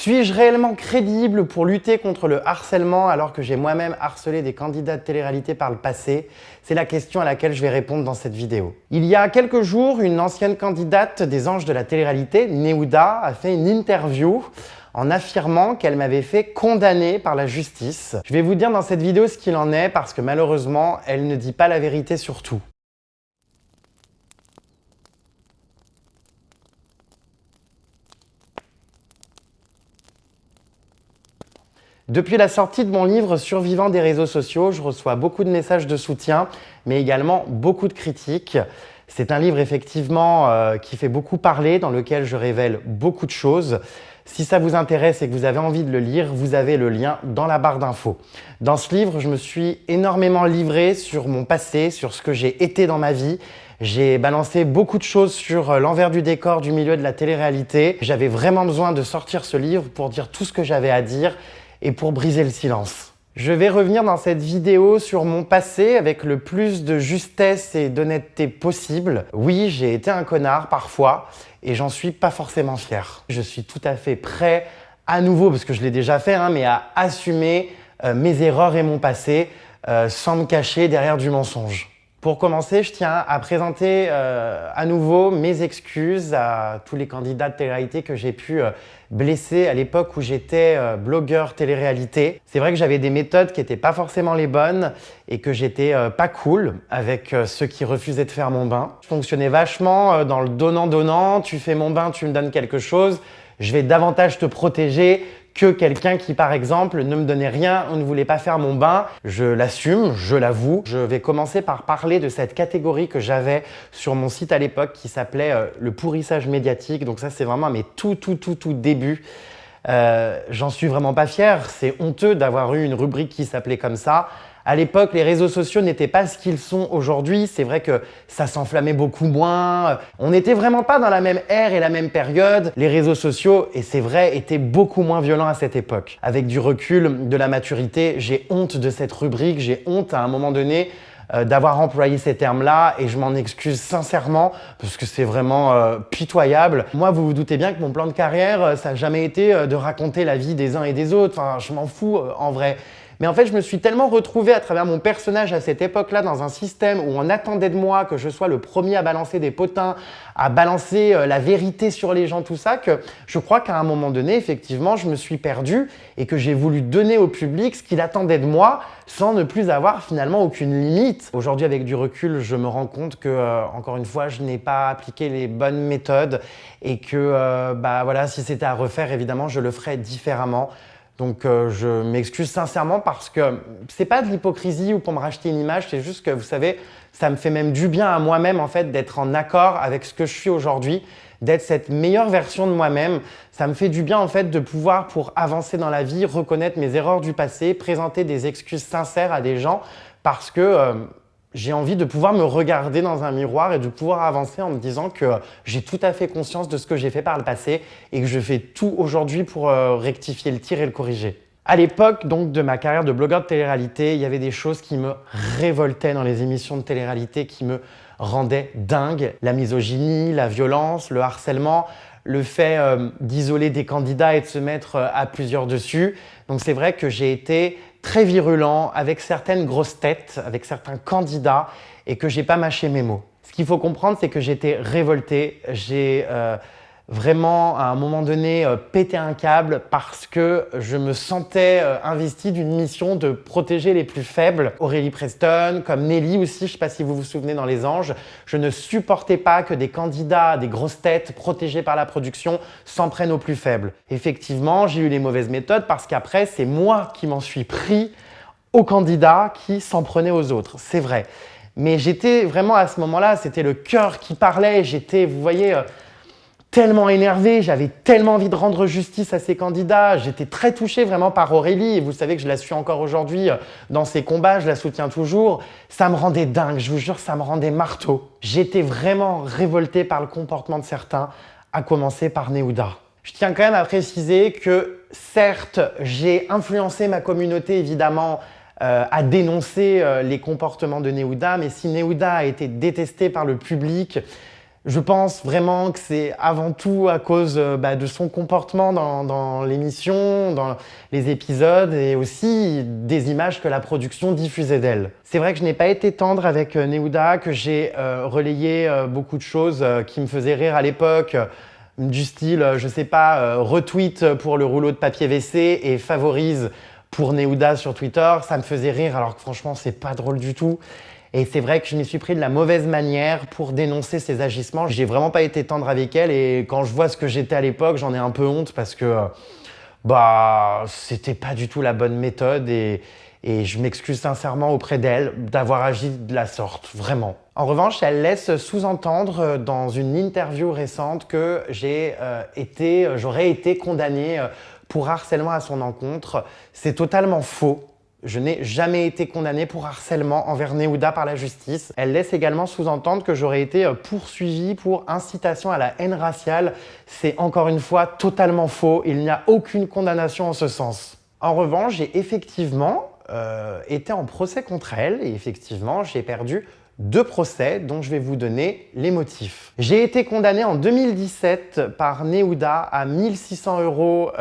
Suis-je réellement crédible pour lutter contre le harcèlement alors que j'ai moi-même harcelé des candidats de télé-réalité par le passé? C'est la question à laquelle je vais répondre dans cette vidéo. Il y a quelques jours, une ancienne candidate des Anges de la télé-réalité, Néouda, a fait une interview en affirmant qu'elle m'avait fait condamner par la justice. Je vais vous dire dans cette vidéo ce qu'il en est parce que malheureusement, elle ne dit pas la vérité sur tout. Depuis la sortie de mon livre Survivant des réseaux sociaux, je reçois beaucoup de messages de soutien, mais également beaucoup de critiques. C'est un livre effectivement qui fait beaucoup parler, dans lequel je révèle beaucoup de choses. Si ça vous intéresse et que vous avez envie de le lire, vous avez le lien dans la barre d'infos. Dans ce livre, je me suis énormément livré sur mon passé, sur ce que j'ai été dans ma vie. J'ai balancé beaucoup de choses sur l'envers du décor du milieu de la télé-réalité. J'avais vraiment besoin de sortir ce livre pour dire tout ce que j'avais à dire et pour briser le silence. Je vais revenir dans cette vidéo sur mon passé avec le plus de justesse et d'honnêteté possible. Oui, j'ai été un connard parfois et j'en suis pas forcément fier. Je suis tout à fait prêt à nouveau, parce que je l'ai déjà fait, mais à assumer mes erreurs et mon passé sans me cacher derrière du mensonge. Pour commencer, je tiens à présenter à nouveau mes excuses à tous les candidats de télé-réalité que j'ai pu blesser à l'époque où j'étais blogueur télé-réalité. C'est vrai que j'avais des méthodes qui n'étaient pas forcément les bonnes et que j'étais pas cool avec ceux qui refusaient de faire mon bain. Je fonctionnais vachement dans le donnant-donnant. Tu fais mon bain, tu me donnes quelque chose. Je vais davantage te protéger que quelqu'un qui, par exemple, ne me donnait rien ou ne voulait pas faire mon bain. Je l'assume, je l'avoue. Je vais commencer par parler de cette catégorie que j'avais sur mon site à l'époque qui s'appelait le pourrissage médiatique. Donc ça, c'est vraiment mes tout débuts. J'en suis vraiment pas fier. C'est honteux d'avoir eu une rubrique qui s'appelait comme ça. À l'époque, les réseaux sociaux n'étaient pas ce qu'ils sont aujourd'hui. C'est vrai que ça s'enflammait beaucoup moins. On n'était vraiment pas dans la même ère et la même période. Les réseaux sociaux, et c'est vrai, étaient beaucoup moins violents à cette époque. Avec du recul, de la maturité, j'ai honte de cette rubrique. J'ai honte à un moment donné d'avoir employé ces termes-là et je m'en excuse sincèrement parce que c'est vraiment pitoyable. Moi, vous vous doutez bien que mon plan de carrière, ça n'a jamais été de raconter la vie des uns et des autres. Enfin, je m'en fous en vrai. Mais en fait, je me suis tellement retrouvé à travers mon personnage à cette époque-là dans un système où on attendait de moi que je sois le premier à balancer des potins, à balancer la vérité sur les gens, tout ça, que je crois qu'à un moment donné, effectivement, je me suis perdu et que j'ai voulu donner au public ce qu'il attendait de moi sans ne plus avoir finalement aucune limite. Aujourd'hui, avec du recul, je me rends compte que, encore une fois, je n'ai pas appliqué les bonnes méthodes et que, voilà, si c'était à refaire, évidemment, je le ferais différemment. Donc je m'excuse sincèrement parce que c'est pas de l'hypocrisie ou pour me racheter une image, c'est juste que vous savez, ça me fait même du bien à moi-même en fait d'être en accord avec ce que je suis aujourd'hui, d'être cette meilleure version de moi-même. Ça me fait du bien en fait de pouvoir, pour avancer dans la vie, reconnaître mes erreurs du passé, présenter des excuses sincères à des gens parce que j'ai envie de pouvoir me regarder dans un miroir et de pouvoir avancer en me disant que j'ai tout à fait conscience de ce que j'ai fait par le passé et que je fais tout aujourd'hui pour rectifier le tir et le corriger. À l'époque donc de ma carrière de blogueur de télé-réalité, il y avait des choses qui me révoltaient dans les émissions de télé-réalité, qui me rendaient dingue. La misogynie, la violence, le harcèlement, le fait d'isoler des candidats et de se mettre à plusieurs dessus. Donc c'est vrai que j'ai été très virulent avec certaines grosses têtes, avec certains candidats et que j'ai pas mâché mes mots. Ce qu'il faut comprendre, c'est que j'étais révolté. J'ai vraiment à un moment donné pété un câble parce que je me sentais investi d'une mission de protéger les plus faibles. Aurélie Preston, comme Nelly aussi, je ne sais pas si vous vous souvenez dans Les Anges, je ne supportais pas que des candidats, des grosses têtes protégés par la production s'en prennent aux plus faibles. Effectivement, j'ai eu les mauvaises méthodes parce qu'après, c'est moi qui m'en suis pris aux candidats qui s'en prenaient aux autres, c'est vrai. Mais j'étais vraiment à ce moment-là, c'était le cœur qui parlait, j'étais, vous voyez, tellement énervé, j'avais tellement envie de rendre justice à ces candidats. J'étais très touché vraiment par Aurélie et vous savez que je la suis encore aujourd'hui dans ses combats, je la soutiens toujours. Ça me rendait dingue, je vous jure, ça me rendait marteau. J'étais vraiment révolté par le comportement de certains, à commencer par Néouda. Je tiens quand même à préciser que certes, j'ai influencé ma communauté évidemment à dénoncer les comportements de Néouda, mais si Néouda a été détestée par le public, Je pense vraiment que c'est avant tout à cause de son comportement dans l'émission, dans les épisodes et aussi des images que la production diffusait d'elle. C'est vrai que je n'ai pas été tendre avec Nehuda, que j'ai relayé beaucoup de choses qui me faisaient rire à l'époque, du style, je sais pas, retweet pour le rouleau de papier WC et favorise pour Nehuda sur Twitter. Ça me faisait rire alors que franchement, c'est pas drôle du tout. Et c'est vrai que je m'y suis pris de la mauvaise manière pour dénoncer ses agissements. J'ai vraiment pas été tendre avec elle et quand je vois ce que j'étais à l'époque, j'en ai un peu honte parce que c'était pas du tout la bonne méthode et je m'excuse sincèrement auprès d'elle d'avoir agi de la sorte, vraiment. En revanche, elle laisse sous-entendre dans une interview récente que j'aurais été condamné pour harcèlement à son encontre. C'est totalement faux. Je n'ai jamais été condamné pour harcèlement envers Nehuda par la justice. Elle laisse également sous-entendre que j'aurais été poursuivi pour incitation à la haine raciale. C'est encore une fois totalement faux. Il n'y a aucune condamnation en ce sens. En revanche, j'ai effectivement été en procès contre elle et effectivement, j'ai perdu 2 procès dont je vais vous donner les motifs. J'ai été condamné en 2017 par Nehuda à 1 600 €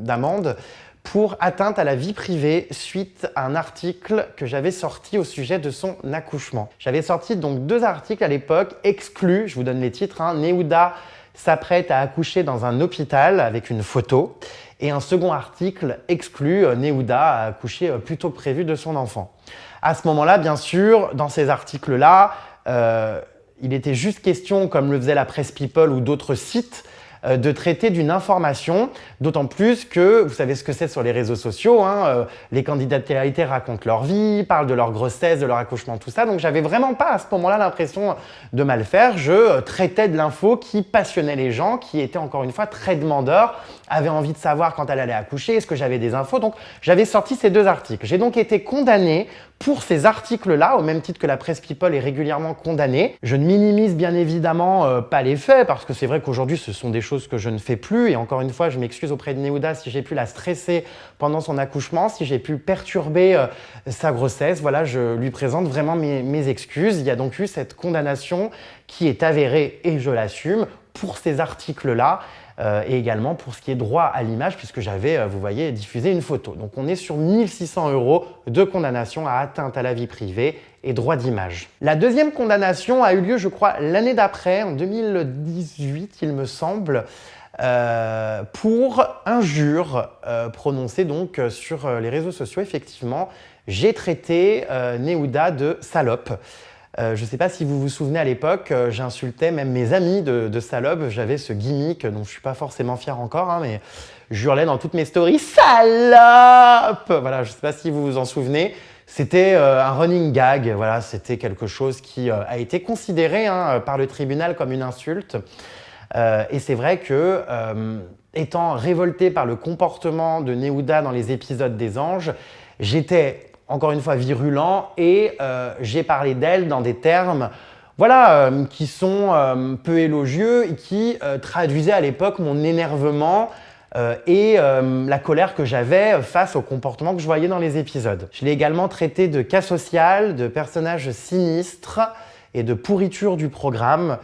d'amende pour atteinte à la vie privée suite à un article que j'avais sorti au sujet de son accouchement. J'avais sorti donc 2 articles à l'époque exclus, je vous donne les titres, Nehuda s'apprête à accoucher dans un hôpital avec une photo et un second article exclu, Nehuda a accouché plus tôt que prévu de son enfant. À ce moment-là, bien sûr, dans ces articles-là, il était juste question, comme le faisait la Presse People ou d'autres sites, de traiter d'une information, d'autant plus que, vous savez ce que c'est sur les réseaux sociaux, les candidats de télé-réalité racontent leur vie, parlent de leur grossesse, de leur accouchement, tout ça, donc j'avais vraiment pas à ce moment-là l'impression de mal faire, je traitais de l'info qui passionnait les gens, qui étaient encore une fois très demandeurs, avaient envie de savoir quand elle allait accoucher, est-ce que j'avais des infos, donc j'avais sorti ces 2 articles. J'ai donc été condamné pour ces articles-là, au même titre que la Presse People est régulièrement condamnée. Je ne minimise bien évidemment pas les faits, parce que c'est vrai qu'aujourd'hui, ce sont des choses que je ne fais plus. Et encore une fois, je m'excuse auprès de Nehuda si j'ai pu la stresser pendant son accouchement, si j'ai pu perturber sa grossesse. Voilà, je lui présente vraiment mes excuses. Il y a donc eu cette condamnation qui est avérée, et je l'assume, pour ces articles-là. Et également pour ce qui est droit à l'image, puisque j'avais, vous voyez, diffusé une photo. Donc on est sur 1 600 € de condamnation à atteinte à la vie privée et droit d'image. La deuxième condamnation a eu lieu, je crois, l'année d'après, en 2018, il me semble, pour injures prononcées donc sur les réseaux sociaux. Effectivement, j'ai traité Nehuda de salope. Je ne sais pas si vous vous souvenez à l'époque, j'insultais même mes amis de salope. J'avais ce gimmick dont je ne suis pas forcément fier encore, mais je hurlais dans toutes mes stories « Salope !» Voilà, je ne sais pas si vous vous en souvenez. C'était un running gag, voilà, c'était quelque chose qui a été considéré par le tribunal comme une insulte. Et c'est vrai que, étant révolté par le comportement de Nehuda dans les épisodes des Anges, j'étais encore une fois virulent et j'ai parlé d'elle dans des termes qui sont peu élogieux et qui traduisaient à l'époque mon énervement et la colère que j'avais face au comportement que je voyais dans les épisodes. Je l'ai également traité de cas social, de personnage sinistre et de pourriture du programme.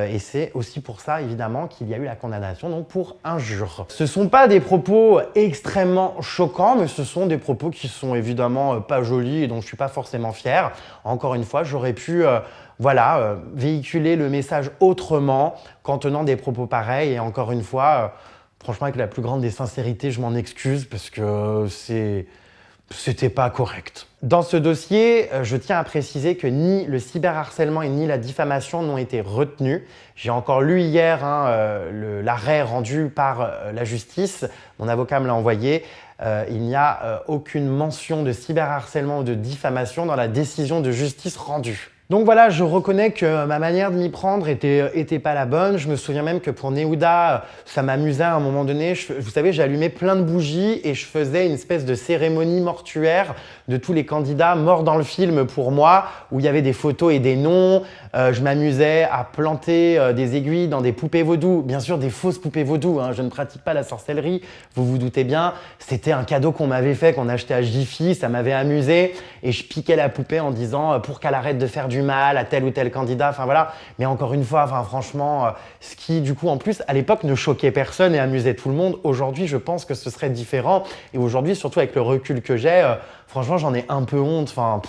Et c'est aussi pour ça, évidemment, qu'il y a eu la condamnation donc pour injure. Ce ne sont pas des propos extrêmement choquants, mais ce sont des propos qui sont évidemment pas jolis et dont je ne suis pas forcément fier. Encore une fois, j'aurais pu véhiculer le message autrement qu'en tenant des propos pareils. Et encore une fois, franchement, avec la plus grande des sincérités, je m'en excuse parce que c'était pas correct. Dans ce dossier, je tiens à préciser que ni le cyberharcèlement et ni la diffamation n'ont été retenus. J'ai encore lu hier l'arrêt rendu par la justice. Mon avocat me l'a envoyé. Il n'y a aucune mention de cyberharcèlement ou de diffamation dans la décision de justice rendue. Donc voilà, je reconnais que ma manière de m'y prendre était pas la bonne. Je me souviens même que pour Nehuda, ça m'amusait à un moment donné. Vous savez, j'allumais plein de bougies et je faisais une espèce de cérémonie mortuaire de tous les candidats morts dans le film pour moi, où il y avait des photos et des noms. Je m'amusais à planter des aiguilles dans des poupées vaudou. Bien sûr, des fausses poupées vaudou. Je ne pratique pas la sorcellerie, vous vous doutez bien. C'était un cadeau qu'on m'avait fait, qu'on achetait à Jiffy. Ça m'avait amusé. Et je piquais la poupée en disant pour qu'elle arrête de faire du du mal à tel ou tel candidat, enfin voilà. Mais encore une fois, enfin, franchement, ce qui du coup en plus à l'époque ne choquait personne et amusait tout le monde, aujourd'hui je pense que ce serait différent. Et aujourd'hui, surtout avec le recul que j'ai, franchement j'en ai un peu honte. Enfin,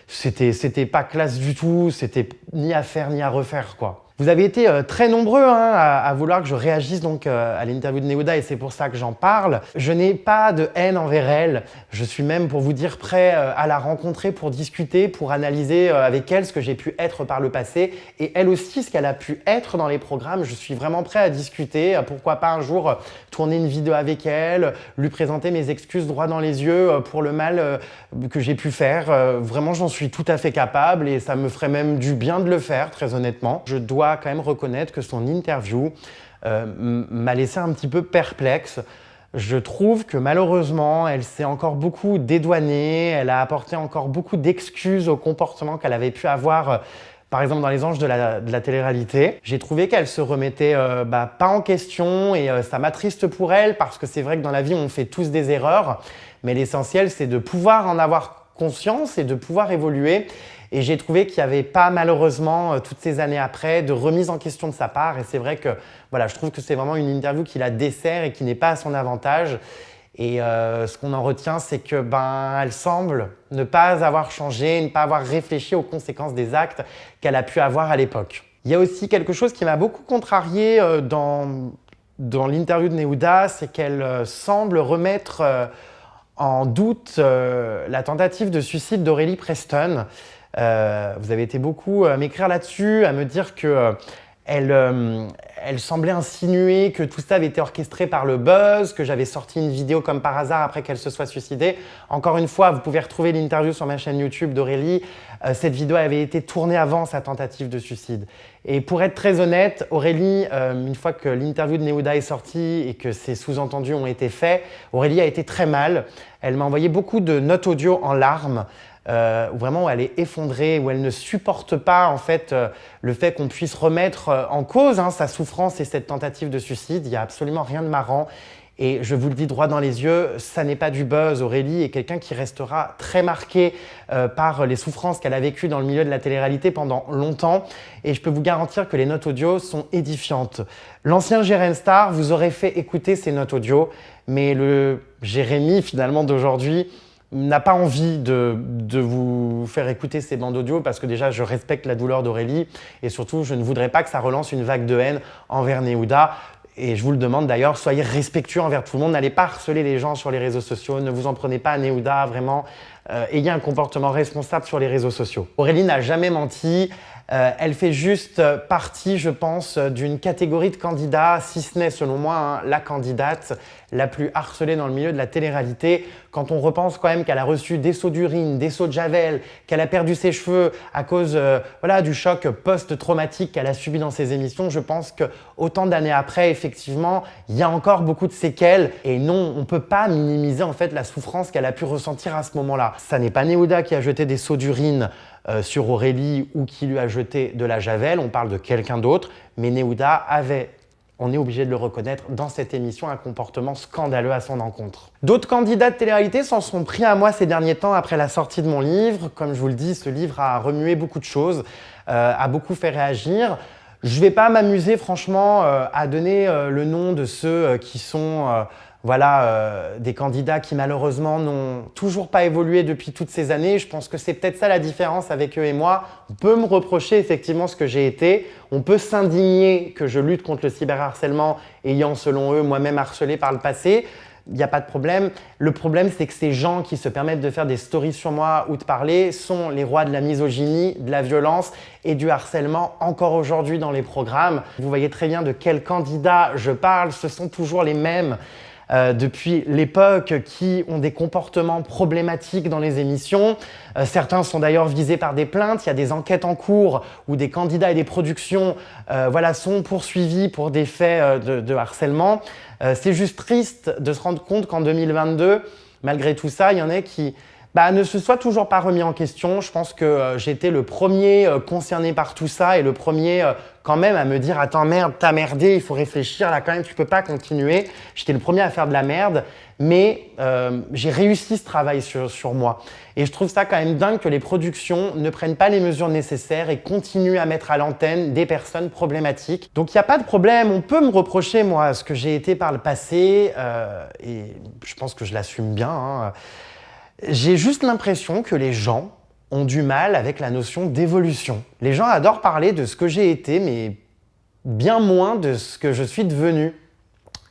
c'était pas classe du tout, c'était ni à faire ni à refaire quoi. Vous avez été très nombreux à vouloir que je réagisse donc à l'interview de Neouda et c'est pour ça que j'en parle. Je n'ai pas de haine envers elle. Je suis même, pour vous dire, prêt à la rencontrer pour discuter, pour analyser avec elle ce que j'ai pu être par le passé et elle aussi ce qu'elle a pu être dans les programmes. Je suis vraiment prêt à discuter. Pourquoi pas un jour tourner une vidéo avec elle, lui présenter mes excuses droit dans les yeux pour le mal que j'ai pu faire. Vraiment, j'en suis tout à fait capable et ça me ferait même du bien de le faire, très honnêtement. Je dois quand même reconnaître que son interview m'a laissé un petit peu perplexe. Je trouve que malheureusement, elle s'est encore beaucoup dédouanée, elle a apporté encore beaucoup d'excuses au comportement qu'elle avait pu avoir par exemple dans Les Anges de la télé-réalité. J'ai trouvé qu'elle se remettait pas en question et ça m'attriste pour elle parce que c'est vrai que dans la vie, on fait tous des erreurs, mais l'essentiel, c'est de pouvoir en avoir conscience et de pouvoir évoluer. Et j'ai trouvé qu'il n'y avait pas malheureusement, toutes ces années après, de remise en question de sa part. Et c'est vrai que voilà, je trouve que c'est vraiment une interview qui la dessert et qui n'est pas à son avantage. Et ce qu'on en retient, c'est que elle semble ne pas avoir changé, ne pas avoir réfléchi aux conséquences des actes qu'elle a pu avoir à l'époque. Il y a aussi quelque chose qui m'a beaucoup contrarié dans l'interview de Neouda, c'est qu'elle semble remettre en doute la tentative de suicide d'Aurélie Preston. Vous avez été beaucoup à m'écrire là-dessus, à me dire que elle semblait insinuer que tout ça avait été orchestré par le buzz, que j'avais sorti une vidéo comme par hasard après qu'elle se soit suicidée. Encore une fois, vous pouvez retrouver l'interview sur ma chaîne YouTube d'Aurélie. Cette vidéo avait été tournée avant sa tentative de suicide. Et pour être très honnête, Aurélie, une fois que l'interview de Neouda est sortie et que ses sous-entendus ont été faits, Aurélie a été très mal. Elle m'a envoyé beaucoup de notes audio en larmes. Vraiment où elle est effondrée, où elle ne supporte pas en fait le fait qu'on puisse remettre en cause sa souffrance et cette tentative de suicide. Il n'y a absolument rien de marrant et je vous le dis droit dans les yeux, ça n'est pas du buzz. Aurélie est quelqu'un qui restera très marqué par les souffrances qu'elle a vécues dans le milieu de la télé-réalité pendant longtemps et je peux vous garantir que les notes audio sont édifiantes. L'ancien Jérémy Star vous aurait fait écouter ces notes audio, mais le Jérémy finalement d'aujourd'hui n'a pas envie de vous faire écouter ces bandes audio parce que déjà je respecte la douleur d'Aurélie et surtout je ne voudrais pas que ça relance une vague de haine envers Neouda. Et je vous le demande d'ailleurs, soyez respectueux envers tout le monde, n'allez pas harceler les gens sur les réseaux sociaux, ne vous en prenez pas à Neouda, vraiment, ayez un comportement responsable sur les réseaux sociaux. Aurélie n'a jamais menti, elle fait juste partie, je pense, d'une catégorie de candidats, si ce n'est selon moi la candidate la plus harcelée dans le milieu de la télé-réalité. Quand on repense quand même qu'elle a reçu des sauts d'urine, des sauts de javel, qu'elle a perdu ses cheveux à cause du choc post-traumatique qu'elle a subi dans ses émissions, je pense que autant d'années après, effectivement, il y a encore beaucoup de séquelles. Et non, on ne peut pas minimiser en fait la souffrance qu'elle a pu ressentir à ce moment-là. Ça n'est pas Neouda qui a jeté des sauts d'urine sur Aurélie ou qui lui a jeté de la javel, on parle de quelqu'un d'autre, mais Neouda avait, on est obligé de le reconnaître, dans cette émission un comportement scandaleux à son encontre. D'autres candidats de télé-réalité s'en sont pris à moi ces derniers temps après la sortie de mon livre. Comme je vous le dis, ce livre a remué beaucoup de choses, a beaucoup fait réagir. Je ne vais pas m'amuser franchement à donner le nom de ceux qui sont des candidats qui malheureusement n'ont toujours pas évolué depuis toutes ces années. Je pense que c'est peut-être ça la différence avec eux et moi. On peut me reprocher effectivement ce que j'ai été. On peut s'indigner que je lutte contre le cyberharcèlement ayant selon eux moi-même harcelé par le passé. Il n'y a pas de problème. Le problème, c'est que ces gens qui se permettent de faire des stories sur moi ou de parler sont les rois de la misogynie, de la violence et du harcèlement encore aujourd'hui dans les programmes. Vous voyez très bien de quels candidats je parle. Ce sont toujours les mêmes. Depuis l'époque qui ont des comportements problématiques dans les émissions. Certains sont d'ailleurs visés par des plaintes. Il y a des enquêtes en cours où des candidats et des productions sont poursuivis pour des faits de harcèlement. C'est juste triste de se rendre compte qu'en 2022, malgré tout ça, il y en a qui Ne se soit toujours pas remis en question. Je pense que j'étais le premier concerné par tout ça et le premier quand même à me dire « Attends, merde, t'as merdé, il faut réfléchir là quand même, tu peux pas continuer ». J'étais le premier à faire de la merde, mais j'ai réussi ce travail sur moi. Et je trouve ça quand même dingue que les productions ne prennent pas les mesures nécessaires et continuent à mettre à l'antenne des personnes problématiques. Donc il n'y a pas de problème, on peut me reprocher moi ce que j'ai été par le passé et je pense que je l'assume bien, hein. J'ai juste l'impression que les gens ont du mal avec la notion d'évolution. Les gens adorent parler de ce que j'ai été, mais bien moins de ce que je suis devenu.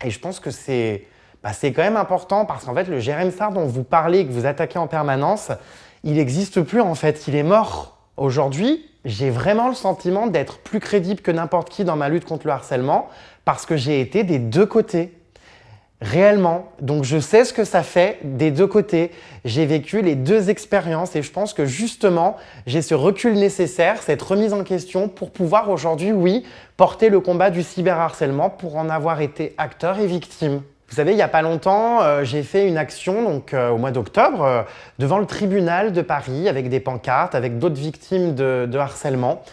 Et je pense que c'est quand même important parce qu'en fait, le Jérém Star dont vous parlez et que vous attaquez en permanence, il n'existe plus en fait, il est mort. Aujourd'hui, j'ai vraiment le sentiment d'être plus crédible que n'importe qui dans ma lutte contre le harcèlement parce que j'ai été des deux côtés. Réellement. Donc je sais ce que ça fait des deux côtés. J'ai vécu les deux expériences et je pense que justement, j'ai ce recul nécessaire, cette remise en question pour pouvoir aujourd'hui, oui, porter le combat du cyberharcèlement pour en avoir été acteur et victime. Vous savez, il n'y a pas longtemps, j'ai fait une action au mois d'octobre devant le tribunal de Paris avec des pancartes, avec d'autres victimes de harcèlement.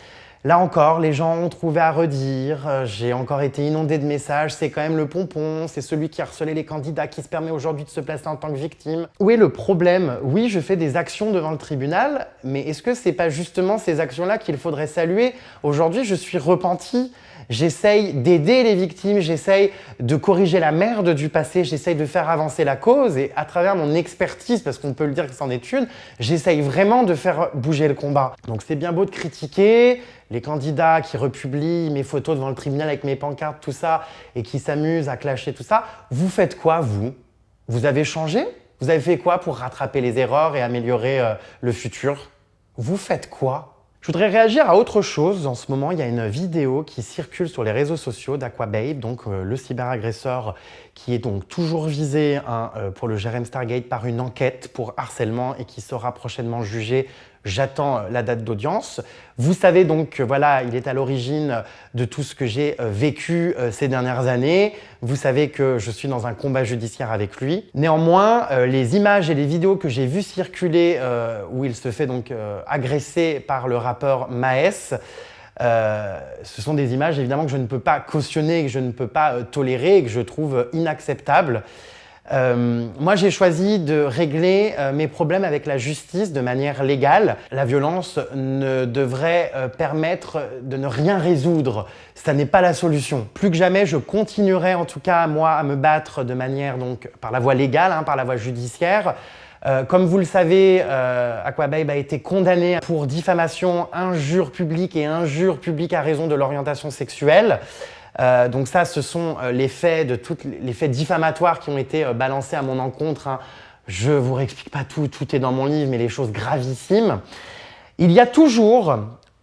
Là encore, les gens ont trouvé à redire, j'ai encore été inondé de messages, c'est quand même le pompon, c'est celui qui a harcelé les candidats qui se permet aujourd'hui de se placer en tant que victime. Où est le problème? Oui, je fais des actions devant le tribunal, mais est-ce que c'est pas justement ces actions-là qu'il faudrait saluer? Aujourd'hui, je suis repenti. J'essaye d'aider les victimes, j'essaye de corriger la merde du passé, j'essaye de faire avancer la cause et à travers mon expertise, parce qu'on peut le dire que c'en est une, j'essaye vraiment de faire bouger le combat. Donc c'est bien beau de critiquer les candidats qui republient mes photos devant le tribunal avec mes pancartes, tout ça, et qui s'amusent à clasher tout ça. Vous faites quoi, vous? Vous avez changé? Vous avez fait quoi pour rattraper les erreurs et améliorer le futur? Vous faites quoi? Je voudrais réagir à autre chose. En ce moment, il y a une vidéo qui circule sur les réseaux sociaux d'Aquababe, donc le cyberagresseur qui est donc toujours visé pour le Jérém Stargate par une enquête pour harcèlement et qui sera prochainement jugé. J'attends la date d'audience. Vous savez donc que voilà, il est à l'origine de tout ce que j'ai vécu ces dernières années. Vous savez que je suis dans un combat judiciaire avec lui. Néanmoins, les images et les vidéos que j'ai vues circuler où il se fait donc agresser par le rappeur Maes, ce sont des images évidemment que je ne peux pas cautionner, que je ne peux pas tolérer et que je trouve inacceptables. Moi, j'ai choisi de régler mes problèmes avec la justice de manière légale. La violence ne devrait permettre de ne rien résoudre. Ça n'est pas la solution. Plus que jamais, je continuerai en tout cas, moi, à me battre de manière, donc, par la voie légale, par la voie judiciaire. Comme vous le savez, Aquababe a été condamné pour diffamation, injure publique et injure publique à raison de l'orientation sexuelle. Donc ça, ce sont les faits diffamatoires qui ont été balancés à mon encontre. Je ne vous réexplique pas tout, tout est dans mon livre, mais les choses gravissimes. Il y a toujours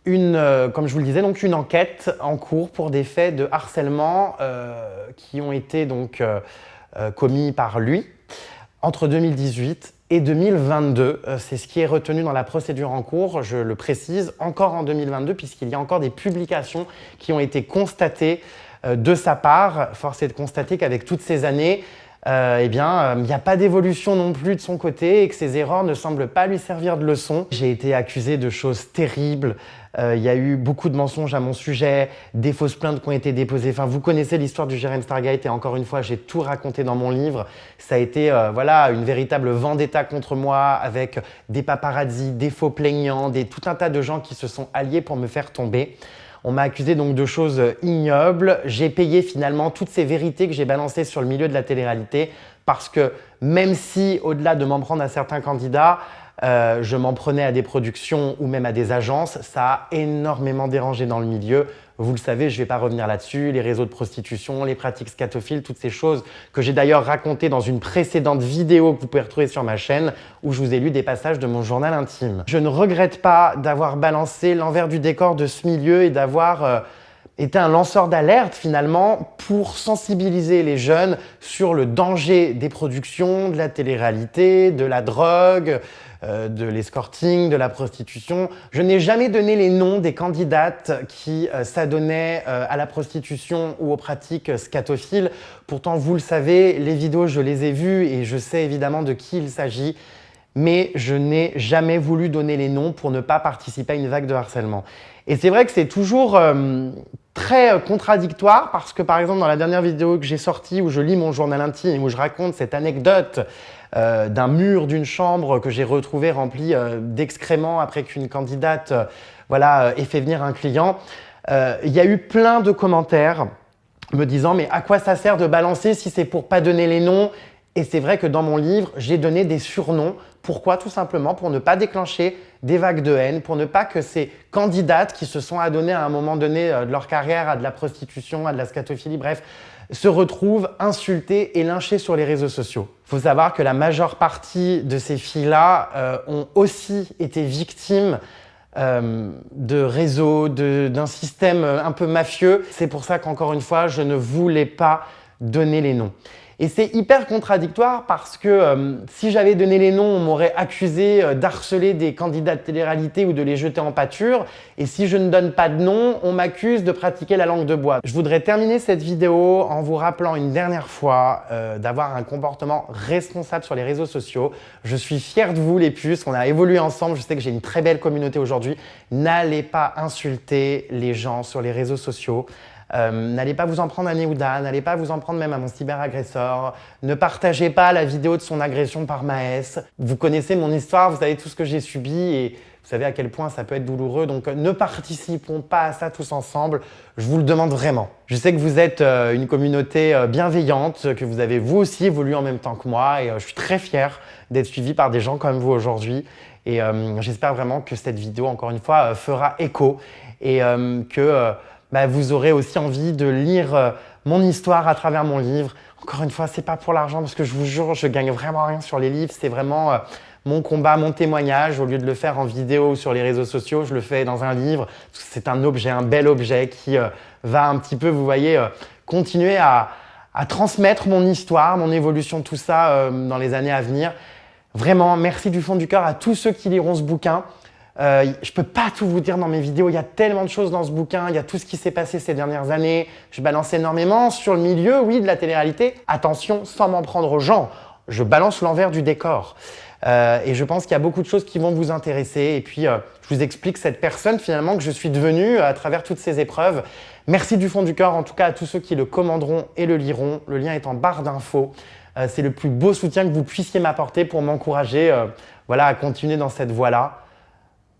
comme je vous le disais, donc une enquête en cours pour des faits de harcèlement qui ont été donc commis par lui entre 2018 et 2022. C'est ce qui est retenu dans la procédure en cours, je le précise, encore en 2022, puisqu'il y a encore des publications qui ont été constatées de sa part. Force est de constater qu'avec toutes ces années, il n'y a pas d'évolution non plus de son côté et que ses erreurs ne semblent pas lui servir de leçon. J'ai été accusé de choses terribles. Il y a eu beaucoup de mensonges à mon sujet, des fausses plaintes qui ont été déposées. Enfin, vous connaissez l'histoire du Jérém Stargate et encore une fois, j'ai tout raconté dans mon livre. Ça a été une véritable vendetta contre moi avec des paparazzis, des faux plaignants, tout un tas de gens qui se sont alliés pour me faire tomber. On m'a accusé donc de choses ignobles. J'ai payé finalement toutes ces vérités que j'ai balancées sur le milieu de la télé-réalité parce que même si, au-delà de m'en prendre à certains candidats, je m'en prenais à des productions ou même à des agences, ça a énormément dérangé dans le milieu. Vous le savez, je ne vais pas revenir là-dessus, les réseaux de prostitution, les pratiques scatophiles, toutes ces choses que j'ai d'ailleurs racontées dans une précédente vidéo que vous pouvez retrouver sur ma chaîne où je vous ai lu des passages de mon journal intime. Je ne regrette pas d'avoir balancé l'envers du décor de ce milieu et d'avoir été un lanceur d'alerte finalement pour sensibiliser les jeunes sur le danger des productions, de la télé-réalité, de la drogue, de l'escorting, de la prostitution. Je n'ai jamais donné les noms des candidates qui s'adonnaient à la prostitution ou aux pratiques scatophiles. Pourtant, vous le savez, les vidéos, je les ai vues et je sais évidemment de qui il s'agit. mais je n'ai jamais voulu donner les noms pour ne pas participer à une vague de harcèlement. Et c'est vrai que c'est toujours très contradictoire parce que par exemple dans la dernière vidéo que j'ai sortie où je lis mon journal intime, où je raconte cette anecdote d'un mur d'une chambre que j'ai retrouvé rempli d'excréments après qu'une candidate ait fait venir un client, il y a eu plein de commentaires me disant mais à quoi ça sert de balancer si c'est pour pas donner les noms? Et c'est vrai que dans mon livre, j'ai donné des surnoms. Pourquoi? Tout simplement pour ne pas déclencher des vagues de haine, pour ne pas que ces candidates qui se sont adonnées à un moment donné de leur carrière à de la prostitution, à de la scatophilie, bref, se retrouvent insultées et lynchées sur les réseaux sociaux. Il faut savoir que la majeure partie de ces filles-là ont aussi été victimes de réseaux, d'un système un peu mafieux. C'est pour ça qu'encore une fois, je ne voulais pas donner les noms. Et c'est hyper contradictoire parce que si j'avais donné les noms, on m'aurait accusé d'harceler des candidats de télé-réalité ou de les jeter en pâture. Et si je ne donne pas de nom, on m'accuse de pratiquer la langue de bois. Je voudrais terminer cette vidéo en vous rappelant une dernière fois d'avoir un comportement responsable sur les réseaux sociaux. Je suis fier de vous les puces, on a évolué ensemble, je sais que j'ai une très belle communauté aujourd'hui. N'allez pas insulter les gens sur les réseaux sociaux. N'allez pas vous en prendre à Néouda, n'allez pas vous en prendre même à mon cyberagresseur. Ne partagez pas la vidéo de son agression par Maës. Vous connaissez mon histoire, vous savez tout ce que j'ai subi et vous savez à quel point ça peut être douloureux. Donc ne participons pas à ça tous ensemble. Je vous le demande vraiment. Je sais que vous êtes une communauté bienveillante, que vous avez vous aussi évolué en même temps que moi et je suis très fier d'être suivi par des gens comme vous aujourd'hui. Et j'espère vraiment que cette vidéo, encore une fois, fera écho et que vous aurez aussi envie de lire mon histoire à travers mon livre. Encore une fois, c'est pas pour l'argent parce que je vous jure, je gagne vraiment rien sur les livres. C'est vraiment mon combat, mon témoignage. Au lieu de le faire en vidéo ou sur les réseaux sociaux, je le fais dans un livre. C'est un objet, un bel objet qui va un petit peu, vous voyez, continuer à transmettre mon histoire, mon évolution, tout ça dans les années à venir. Vraiment, merci du fond du cœur à tous ceux qui liront ce bouquin. Je ne peux pas tout vous dire dans mes vidéos, il y a tellement de choses dans ce bouquin, il y a tout ce qui s'est passé ces dernières années. Je balance énormément sur le milieu, oui, de la télé-réalité. Attention, sans m'en prendre aux gens, je balance l'envers du décor. Et je pense qu'il y a beaucoup de choses qui vont vous intéresser. Et puis, je vous explique cette personne finalement que je suis devenue à travers toutes ces épreuves. Merci du fond du cœur, en tout cas à tous ceux qui le commanderont et le liront. Le lien est en barre d'infos. C'est le plus beau soutien que vous puissiez m'apporter pour m'encourager à continuer dans cette voie-là.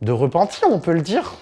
De repentir, on peut le dire.